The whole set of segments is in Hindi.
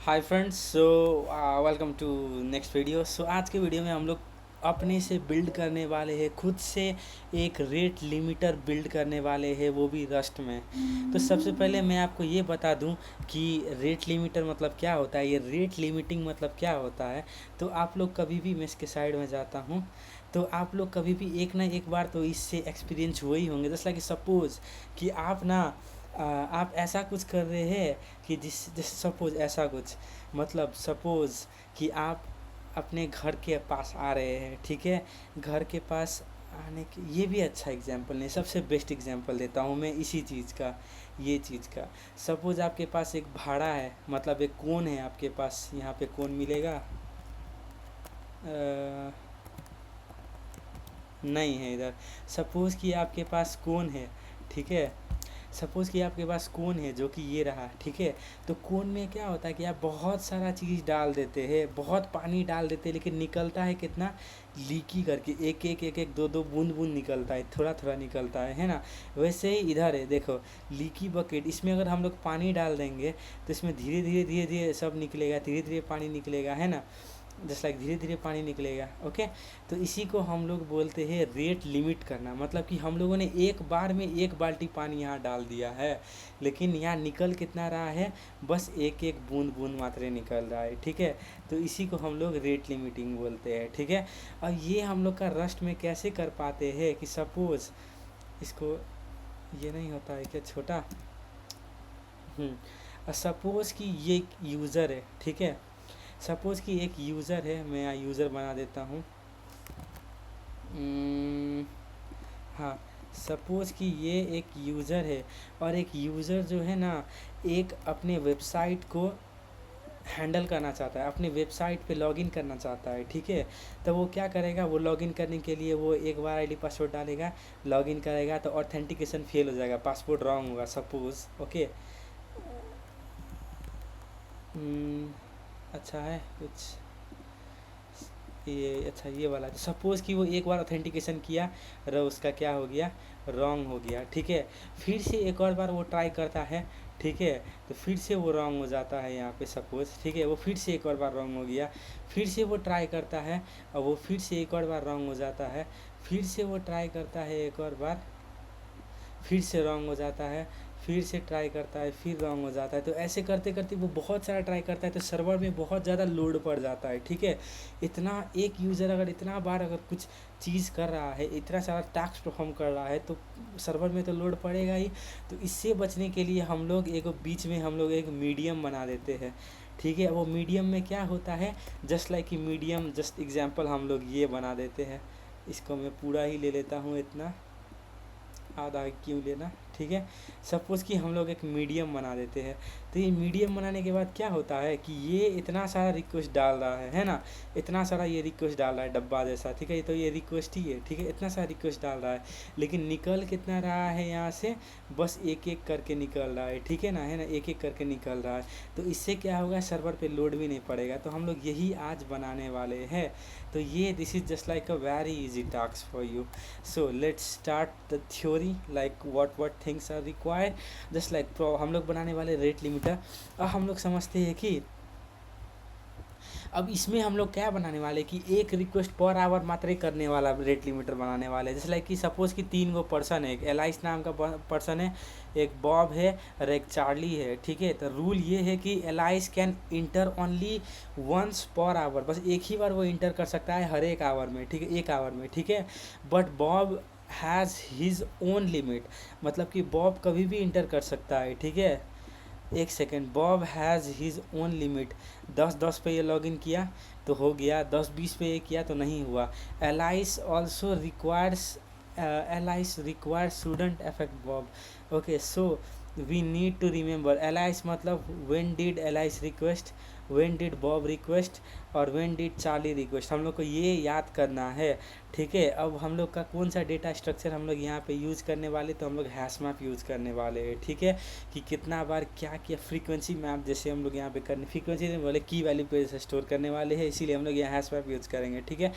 Hi friends, so welcome to next video. So आज के वीडियो में हम लोग अपने से बिल्ड करने वाले हैं, खुद से एक रेट लिमिटर बिल्ड करने वाले हैं, वो भी रस्ट में। तो सबसे पहले मैं आपको ये बता दूं कि रेट लिमिटर मतलब क्या होता है, ये रेट लिमिटिंग मतलब क्या होता है। तो आप लोग कभी भी, मैं इसके साइड में जाता हूँ, तो आप लोग कभी भी एक ना एक बार तो इससे एक्सपीरियंस हुए ही होंगे। जस्ट लाइक सपोज कि आप ना आप ऐसा कुछ कर रहे हैं कि जिस सपोज ऐसा कुछ, मतलब सपोज कि आप अपने घर के पास आ रहे हैं, ठीक है। घर के पास आने के, ये भी अच्छा एग्जाम्पल नहीं, सबसे बेस्ट एग्जाम्पल देता हूँ मैं इसी चीज़ का, ये चीज़ का। सपोज आपके पास एक भाड़ा है, मतलब एक कोन है आपके पास, यहाँ पे कोन मिलेगा, नहीं है इधर। सपोज़ कि आपके पास कोन है, ठीक है। सपोज़ कि आपके पास कोन है जो कि ये रहा, ठीक है। तो कोन में क्या होता है कि आप बहुत सारा चीज़ डाल देते हैं, बहुत पानी डाल देते हैं, लेकिन निकलता है कितना, लीकी करके एक एक एक एक दो दो बूंद बूंद निकलता है, थोड़ा थोड़ा निकलता है ना। वैसे ही इधर है, देखो, लीकी बकेट। इसमें अगर हम लोग पानी डाल देंगे तो इसमें धीरे धीरे धीरे धीरे सब निकलेगा, धीरे धीरे पानी निकलेगा, है ना। जस्ट लाइक धीरे धीरे पानी निकलेगा, ओके। तो इसी को हम लोग बोलते हैं रेट लिमिट करना। मतलब कि हम लोगों ने एक बार में एक बाल्टी पानी यहाँ डाल दिया है, लेकिन यहाँ निकल कितना रहा है, बस एक एक बूंद बूंद मात्रा निकल रहा है, ठीक है। तो इसी को हम लोग रेट लिमिटिंग बोलते हैं, ठीक है। अब ये हम लोग का रस्ट में कैसे कर पाते हैं कि सपोज इसको, ये नहीं होता है क्या छोटा, सपोज कि ये एक यूज़र है, ठीक है। सपोज़ कि एक यूज़र है, मैं यहाँ यूज़र बना देता हूँ। हाँ, सपोज़ कि ये एक यूज़र है, और एक यूज़र जो है ना, एक अपने वेबसाइट को हैंडल करना चाहता है, अपने वेबसाइट पे लॉगिन करना चाहता है, ठीक है। तो वो क्या करेगा, वो लॉगिन करने के लिए वो एक बार आईडी पासवर्ड डालेगा, लॉगिन करेगा, तो ऑथेंटिकेशन फेल हो जाएगा, पासवर्ड रॉन्ग होगा सपोज़, ओके। अच्छा है कुछ, ये अच्छा ये वाला। सपोज़ कि वो एक बार ऑथेंटिकेशन किया, उसका क्या हो गया, रॉन्ग हो गया, ठीक है। फिर से एक और बार वो ट्राई करता है, ठीक है। तो फिर से वो रॉन्ग हो जाता है यहाँ पे सपोज़, ठीक है। वो फिर से एक और बार रॉन्ग हो गया, फिर से वो ट्राई करता है, और वो फिर से एक और बार रॉन्ग हो जाता है, फिर से वो ट्राई करता है एक और बार, फिर से रॉन्ग हो जाता है, फिर से ट्राई करता है, फिर रॉन्ग हो जाता है। तो ऐसे करते करते वो बहुत सारा ट्राई करता है, तो सर्वर में बहुत ज़्यादा लोड पड़ जाता है, ठीक है। इतना एक यूज़र अगर इतना बार अगर कुछ चीज़ कर रहा है, इतना सारा टास्क परफॉर्म कर रहा है, तो सर्वर में तो लोड पड़ेगा ही। तो इससे बचने के लिए हम लोग एक बीच में हम लोग एक मीडियम बना देते हैं, ठीक है। वो मीडियम में क्या होता है, जस्ट लाइक कि मीडियम, जस्ट एग्जाम्पल हम लोग ये बना देते हैं। इसको मैं पूरा ही ले लेता हूँ, इतना आधा क्यों लेना, ठीक है। सपोज़ कि हम लोग एक मीडियम बना देते हैं। तो ये मीडियम बनाने के बाद क्या होता है कि ये इतना सारा रिक्वेस्ट डाल रहा है ना, इतना सारा ये रिक्वेस्ट डाल रहा है डब्बा जैसा, ठीक है। तो ये रिक्वेस्ट ही है, ठीक है, इतना सारा रिक्वेस्ट डाल रहा है, लेकिन निकल कितना रहा है यहाँ से, बस एक एक करके निकल रहा है, ठीक है ना, है ना, एक एक करके निकल रहा है। तो इससे क्या होगा, सर्वर पे लोड भी नहीं पड़ेगा। तो हम लोग यही आज बनाने वाले हैं। तो ये this is just like a very easy task for you. So let's start the theory, like what things are required, just like हम लोग बनाने वाले रेट लिमिटर। अब हम लोग समझते हैं कि अब इसमें हम लोग क्या बनाने वाले कि एक रिक्वेस्ट पर आवर मात्र ही करने वाला रेट लिमिटर बनाने वाले। जैसे लाइक कि सपोज़ कि 3 गो पर्सन है, एक एलाइस नाम का पर्सन है, एक बॉब है, और एक चार्ली है, ठीक है। तो रूल ये है कि Alice can enter only once per hour, बस एक ही बार वो इंटर कर सकता है हर एक आवर में, ठीक है, एक आवर में, ठीक है। But Bob has his own limit, मतलब कि बॉब कभी भी इंटर कर सकता है, ठीक है। एक second, Bob has his own limit. 10-10 पे ये लॉगिन किया तो हो गया, 10-20 पे ये किया तो नहीं हुआ। Alice also requires, Alice requires student affect Bob, okay. So we need to remember Alice मतलब when did Alice request, when did Bob request, और व्हेन डिड चार्ली रिक्वेस्ट, हम लोग को ये याद करना है, ठीक है। अब हम लोग का कौन सा डेटा स्ट्रक्चर हम लोग यहाँ पे यूज़ करने वाले, तो हम लोग हैश मैप यूज़ करने वाले हैं, ठीक है। कि कितना बार क्या किया, फ्रीक्वेंसी मैप जैसे हम लोग यहाँ पे करने, फ्रीक्वेंसी नहीं बोले, की वैल्यू पे स्टोर करने वाले हैं, इसीलिए हम लोग यहाँ हैश मैप यूज़ करेंगे, ठीक है।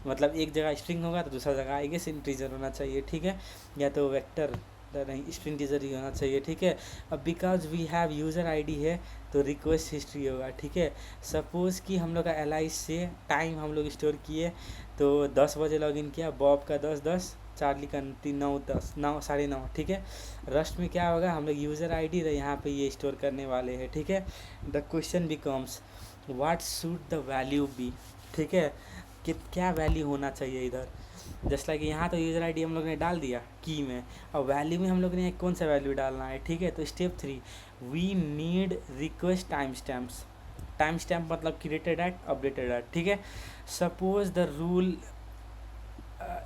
मतलब एक जगह स्ट्रिंग होगा तो दूसरा जगह आएगा इंटीजर होना चाहिए, ठीक है, या तो वेक्टर नहीं, स्ट्रिंग टीजर ही होना चाहिए, ठीक है। अब because we have user ID है, तो रिक्वेस्ट हिस्ट्री होगा, ठीक है। सपोज़ कि हम लोग का एलाइस से टाइम हम लोग स्टोर किए, तो 10 बजे लॉगिन किया, बॉब का 10:10, चार्ली का 9:10, 9 9:30, ठीक है। रस्ट में क्या होगा, हम लोग यूज़र आईडी यहाँ पे ये स्टोर करने वाले हैं, ठीक है। The question becomes what should the value be, ठीक है, कि क्या वैल्यू होना चाहिए इधर। जस्ट लाइक यहाँ तो यूज़र आईडी हम लोग ने डाल दिया की में, और वैल्यू में हम लोग ने कौन सा वैल्यू डालना है, ठीक है। तो step 3, we need request time stamps. Time stamp मतलब क्रिएटेड एट, अपडेटेड एट, ठीक है। Suppose the rule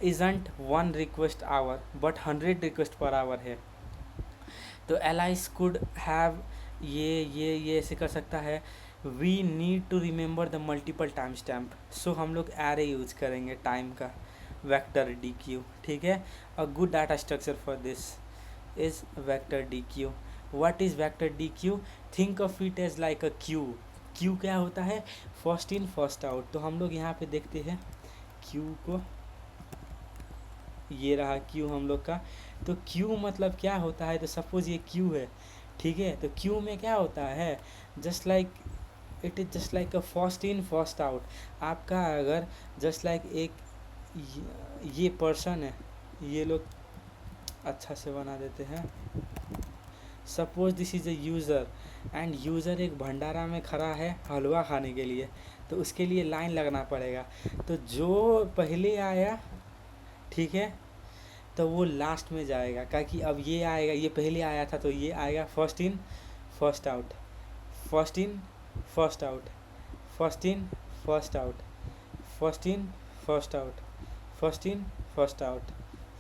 isn't 1 request hour but 100 request per hour है, तो एलाइस कुड हैव ये ऐसे कर सकता है, we need to remember the multiple time stamp. So हम लोग एरे यूज करेंगे टाइम का, वेक्टर डी क्यू, ठीक है। A good data structure for this is vector dequeue. What is vector dequeue, think of it as like a queue. Queue क्या होता है, फर्स्ट इन फर्स्ट आउट। तो हम लोग यहाँ पे देखते हैं क्यू को, ये रहा क्यू हम लोग का। तो क्यू मतलब क्या होता है, तो सपोज ये क्यू है, ठीक है। तो क्यू में क्या होता है, just like it is just like a first in first out. आपका अगर जस्ट लाइक एक ये पर्सन है, ये लोग अच्छा से बना देते हैं। Suppose this is a user, end user एक भंडारा में खड़ा है हलवा खाने के लिए, तो उसके लिए लाइन लगना पड़ेगा। तो जो पहले आया, ठीक है, तो वो लास्ट में जाएगा, क्योंकि अब ये आएगा, ये पहले आया था तो ये आएगा first in first out, first in first out, first in first out, first in first out, first in first out,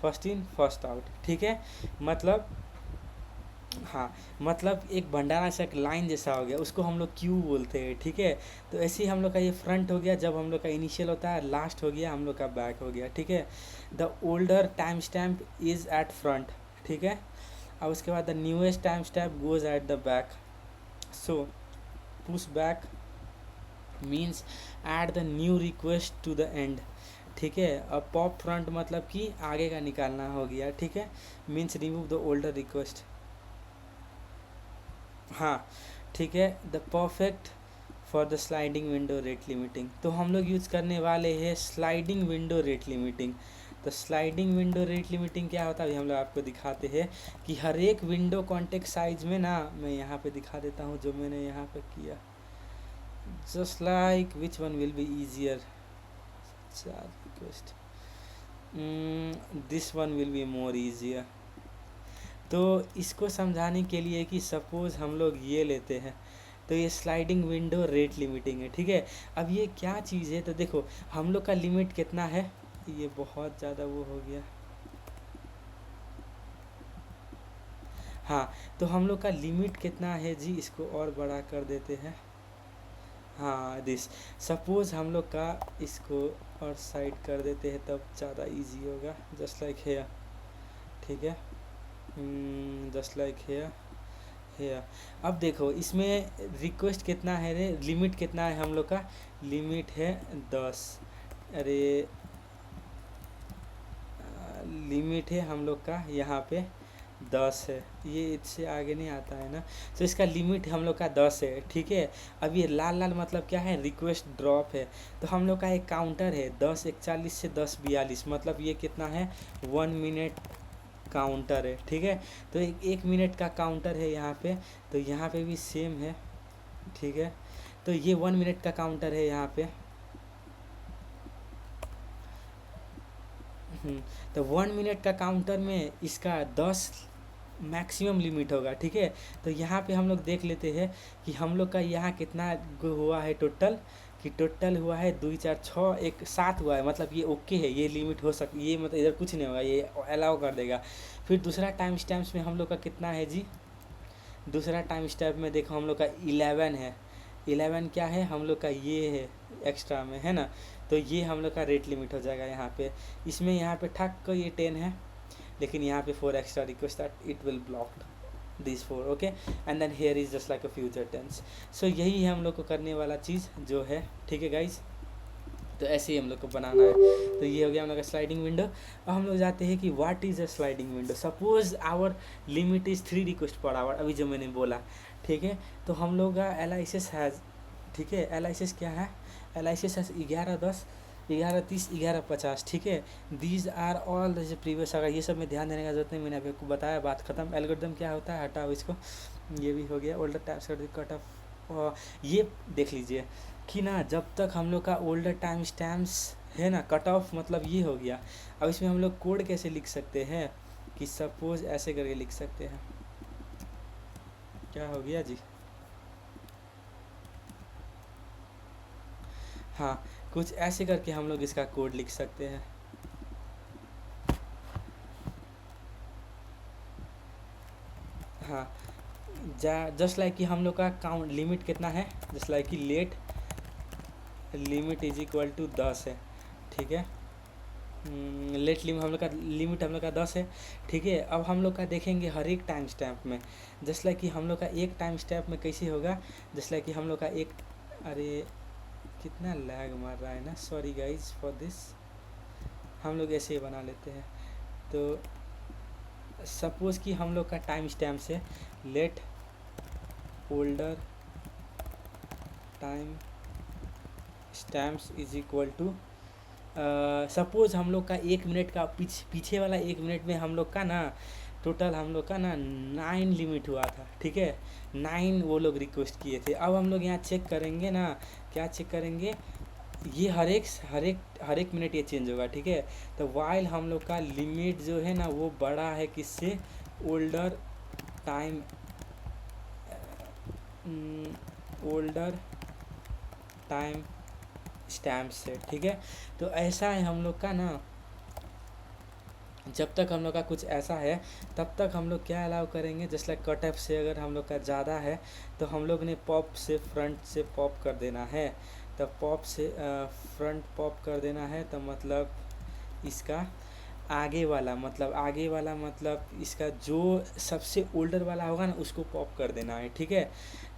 first in first out, ठीक है। मतलब हाँ, मतलब एक भंडारा से एक लाइन जैसा हो गया, उसको हम लोग क्यू बोलते हैं, ठीक है। तो ऐसे ही हम लोग का ये फ्रंट हो गया, जब हम लोग का इनिशियल होता है, लास्ट हो गया हम लोग का बैक हो गया, ठीक है। The older time stamp is at front, ठीक है। और उसके बाद the newest time stamp goes at the back. So push back means add the new request to the end, ठीक है। अब पॉप फ्रंट मतलब कि आगे का निकालना हो गया, ठीक है, means remove the older request. हाँ, ठीक है। The perfect for the sliding window rate limiting, तो हम लोग यूज़ करने वाले हैं स्लाइडिंग विंडो रेट लिमिटिंग। तो स्लाइडिंग विंडो रेट लिमिटिंग क्या होता है, अभी हम लोग आपको दिखाते हैं कि हर एक विंडो कॉन्टेक्स्ट साइज में ना, मैं यहाँ पे दिखा देता हूँ जो मैंने यहाँ पे किया, just like which one will be easier, request, this one will be more easier. तो इसको समझाने के लिए कि सपोज़ हम लोग ये लेते हैं, तो ये स्लाइडिंग विंडो रेट लिमिटिंग है, ठीक है। अब ये क्या चीज़ है, तो देखो हम लोग का लिमिट कितना है, ये बहुत ज़्यादा वो हो गया, हाँ। तो हम लोग का लिमिट कितना है जी, इसको और बड़ा कर देते हैं, हाँ दिस। सपोज़ हम लोग का इसको और साइड कर देते हैं, तब ज़्यादा इजी होगा, जस्ट लाइक हेयर, ठीक है, जस्ट लाइक हेयर हेयर। अब देखो इसमें रिक्वेस्ट कितना है रे, लिमिट कितना है हम लोग का, लिमिट है 10, अरे लिमिट है हम लोग का यहाँ पे 10 है, ये इससे आगे नहीं आता है ना। तो इसका लिमिट हम लोग का 10 है, ठीक है। अब ये लाल लाल मतलब क्या है, रिक्वेस्ट ड्रॉप है। तो हम लोग का एक काउंटर है 10:41 से 10:42, मतलब ये कितना है, 1 मिनट काउंटर है, ठीक है। तो एक मिनट का काउंटर है यहाँ पे, तो यहाँ पे भी सेम है, ठीक है। तो ये 1 मिनट का काउंटर है यहाँ पे, तो 1 मिनट का काउंटर में इसका 10 मैक्सिमम लिमिट होगा, ठीक है। तो यहाँ पे हम लोग देख लेते हैं कि हम लोग का यहाँ कितना हुआ है टोटल, कि टोटल हुआ है 2 4 6 1 7 हुआ है, मतलब ये ओके है, ये लिमिट हो सक, ये मतलब इधर कुछ नहीं होगा, ये अलाउ कर देगा। फिर दूसरा टाइम स्टैम्प्स में हम लोग का कितना है जी, दूसरा टाइम स्टैम्प में देखो हम लोग का 11 है। 11 क्या है, हम लोग का ये है एक्स्ट्रा में, है ना। तो ये हम लोग का रेट लिमिट हो जाएगा यहाँ पे। इसमें यहाँ पे ठक को ये 10 है, लेकिन यहाँ पे 4 extra request that it will blocked this 4, okay. And then here is just like a future tense. So यही है हम लोग को करने वाला चीज़ जो है, ठीक है गाइज। तो ऐसे ही हम लोग को बनाना है। तो ये हो गया हम लोग का स्लाइडिंग विंडो। अब हम लोग जाते हैं कि what is a sliding window. Suppose our limit is 3 request per hour, अभी जो मैंने बोला, ठीक है। तो हम लोग का एलाइसिस है, ठीक है, एलाइसिस क्या है, एलाइसिस है 11:10, 11:30, 11:50, ठीक है। दीज आर ऑल जैसे प्रीवियस, अगर ये सब में ध्यान देने का जरूरत नहीं, मैंने आपको बताया, बात खत्म। एल्गोरिदम क्या होता है, हटाओ इसको, ये भी हो गया। ओल्डर टाइम्स कट ऑफ, ये देख लीजिए कि ना जब तक हम लोग का ओल्डर टाइम स्टैम्प्स है ना, कट ऑफ मतलब ये हो गया। अब इसमें हम लोग कोड कैसे लिख सकते हैं कि सपोज ऐसे करके लिख सकते हैं, क्या हो गया जी, हाँ, कुछ ऐसे करके हम लोग इसका कोड लिख सकते हैं। हाँ, जस्ट लाइक कि हम लोग का काउंट लिमिट कितना है, जस्ट लाइक कि let limit is equal to 10 है, ठीक है। लेट लिमिट हम लोग का, लिमिट हम लोग का 10 है, ठीक है। अब हम लोग का देखेंगे हर एक टाइम स्टैम्प में, जस्ट लाइक कि हम लोग का एक टाइम स्टैम्प में कैसे होगा, जस्ट लाइक कि हम लोग का एक, अरे कितना लैग मार रहा है ना, सॉरी गाइज फॉर दिस, हम लोग ऐसे ही बना लेते हैं। तो सपोज़ कि हम लोग का टाइम स्टैम्प से let older time stamps is equal to, suppose हम लोग का 1 मिनट का पीछे वाला 1 मिनट में हम लोग का ना टोटल हम लोग का ना 9 लिमिट हुआ था, ठीक है। 9 वो लोग रिक्वेस्ट किए थे। अब हम लोग यहाँ चेक करेंगे ना, क्या चेक करेंगे, ये हर एक मिनट ये चेंज होगा, ठीक है। तो वाइल हम लोग का लिमिट जो है ना वो बड़ा है किससे, older time, older time stamp से, ठीक है। तो ऐसा है हम लोग का ना, जब तक हम लोग का कुछ ऐसा है तब तक हम लोग क्या अलाउ करेंगे, जस्ट लाइक कट ऑफ से अगर हम लोग का ज़्यादा है तो हम लोग ने पॉप से फ्रंट से पॉप कर देना है। तो पॉप से फ्रंट पॉप कर देना है, तो मतलब इसका आगे वाला मतलब इसका जो सबसे ओल्डर वाला होगा ना उसको पॉप कर देना है, ठीक है।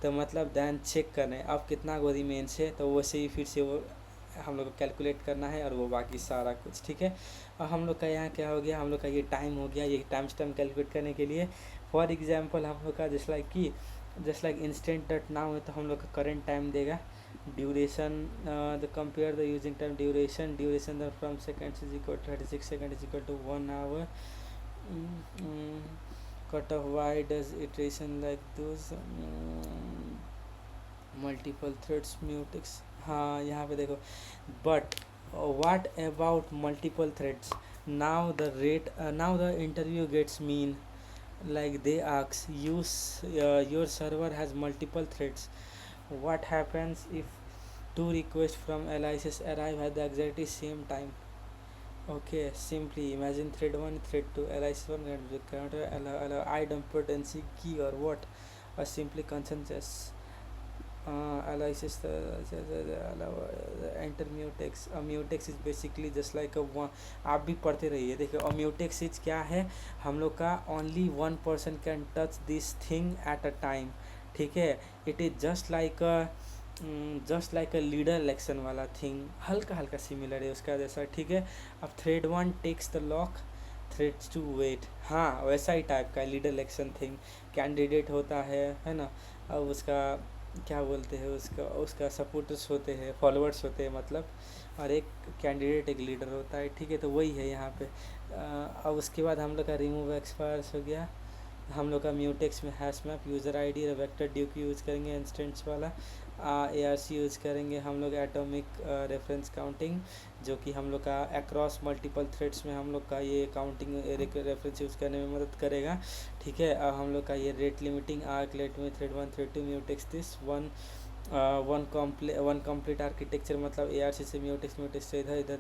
तो मतलब दैन चेक करना है अब कितना गो रिमेंस है, तो वैसे ही फिर से वो हम लोग को कैलकुलेट करना है और वो बाकी सारा कुछ, ठीक है। और हम लोग का यहाँ क्या हो गया, हम लोग का ये टाइम हो गया, ये टाइम स्टैम्प कैलकुलेट करने के लिए। फॉर एग्जांपल हम लोग का just like instant dot now है, तो हम लोग का करंट टाइम देगा, duration the compare the using time duration the from seconds is equal to 36 second is equal to 1 hour, cut off why does iteration like those multiple threads mutex, हाँ यहाँ पे देखो, but what about multiple threads, now the interview gets mean, like they ask you, your server has multiple threads, what happens if two requests from Alice's arrive at the exactly same time. Okay, simply imagine thread 1, thread 2, Alice 1 and the counter allow idempotency key or what, or simply consensus analysis enter mutex. Mutex is basically just like a one, आप भी पढ़ते रहिए। देखिए mutex इज क्या है, हम लोग का only 1 person can touch this thing at a time, ठीक है। It is just like a leader election वाला थिंग, हल्का हल्का सिमिलर है उसका जैसा, ठीक है। अब thread 1 takes the lock, threads to wait, हाँ वैसा ही टाइप का लीडर इलेक्शन थिंग, कैंडिडेट होता है ना। अब उसका क्या बोलते हैं, उसका उसका सपोर्टर्स होते हैं, फॉलोअर्स होते हैं मतलब, और एक कैंडिडेट एक लीडर होता है, ठीक है। तो वही है यहाँ पे। अब उसके बाद हम लोग का रिमूव एक्सपायर्स हो गया, हम लोग का म्यूटेक्स में हैश मैप, यूज़र आईडी और वेक्टर ड्यूक यूज़ करेंगे, इंस्टेंट्स वाला ARC यूज़ करेंगे हम लोग, एटॉमिक रेफरेंस काउंटिंग, जो कि हम लोग का अक्रॉस मल्टीपल थ्रेड्स में हम लोग का ये काउंटिंग रेफरेंस यूज़ करने में मदद करेगा, ठीक है। अब हम लोग का ये रेट लिमिटिंग आर्क लेट में thread 1 thread 2 mutex this one complete architecture, मतलब ARC से म्यूटेक्स से इधर इधर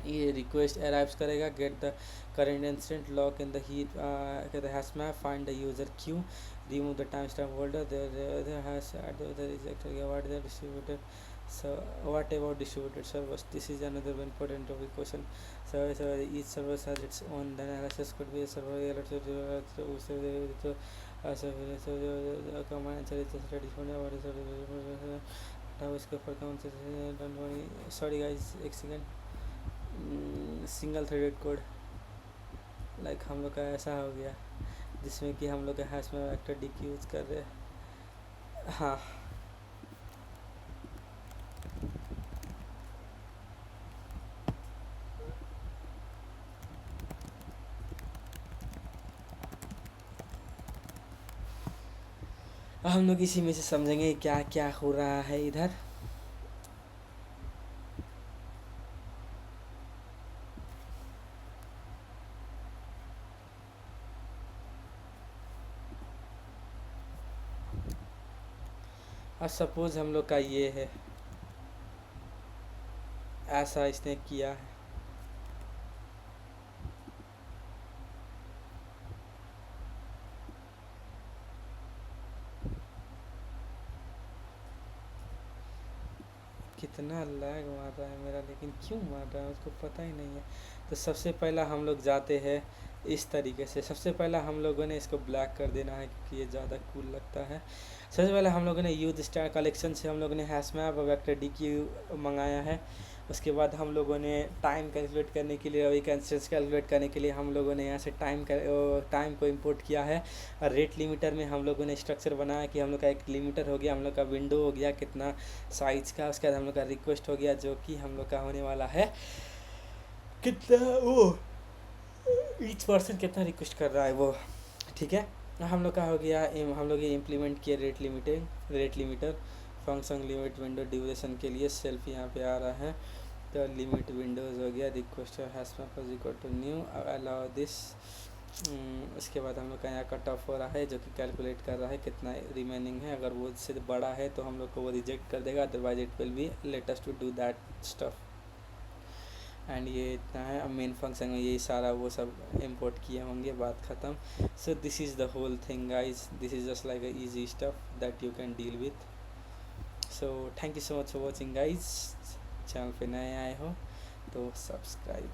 ये रिक्वेस्ट अराइव्स करेगा, get the current instant lock in the heat the hash map, find the user Q, remove the timestamp holder, the hash at the is actually what the distributed. So what about distributed servers, this is another important topic question. So each server has its own, then analysis could be a server command answer is just ready for now, what is now इसके ऊपर कौन से, sorry guys एक second, single threaded code, like हम लोग का ऐसा हो गया, जिसमें कि हम लोग हैश में वेक्टर डी की यूज़ कर रहे हैं। हाँ, हम लोग इसी में से समझेंगे क्या क्या हो रहा है इधर। और सपोज हम लोग का ये है, ऐसा इसने किया है, कितना लैग मार रहा है मेरा, लेकिन क्यों मार रहा है उसको पता ही नहीं है। तो सबसे पहला हम लोग जाते हैं इस तरीके से। सबसे पहला हम लोगों ने इसको ब्लैक कर देना है क्योंकि ये ज़्यादा कूल लगता है। सबसे पहले हम लोगों ने यूथ स्टार कलेक्शन से हम लोगों ने हैश मैप और वेक्टर डी क्यू मंगाया है। उसके बाद हम लोगों ने टाइम कैलकुलेट करने के लिए, वही कंस्टेंस कैलकुलेट करने के लिए हम लोगों ने यहाँ से टाइम को इंपोर्ट किया है। और रेट लिमिटर में हम लोगों ने स्ट्रक्चर बनाया कि हम लोग का एक लिमिटर हो गया, हम लोग का विंडो हो गया कितना साइज का। उसके बाद हम लोग का रिक्वेस्ट हो गया जो कि हम लोग का होने वाला है कितना, वो ईच पर्सन कितना रिक्वेस्ट कर रहा है वो, ठीक है। हम लोग का हो गया, हम लोग ये इम्प्लीमेंट किया rate limiter function limit window duration के लिए सेल्फ यहाँ पे आ रहा है। तो लिमिट विंडोज़ हो गया, request hash map is equal to new allow this. इसके बाद हम लोग का यहाँ कट ऑफ हो रहा है जो कि कैलकुलेट कर रहा है कितना रिमेनिंग है। अगर वो इससे बड़ा है तो हम लोग को वो रिजेक्ट कर देगा, otherwise it will be let us to do that stuff. And ये इतना है। अब मेन फंक्शन में यही सारा वो सब इंपोर्ट किए होंगे, बात ख़त्म। So this is the whole thing guys, this is just like a easy stuff that you can deal with. So thank you so much for watching guys. Channel पे नए आए हो तो सब्सक्राइब।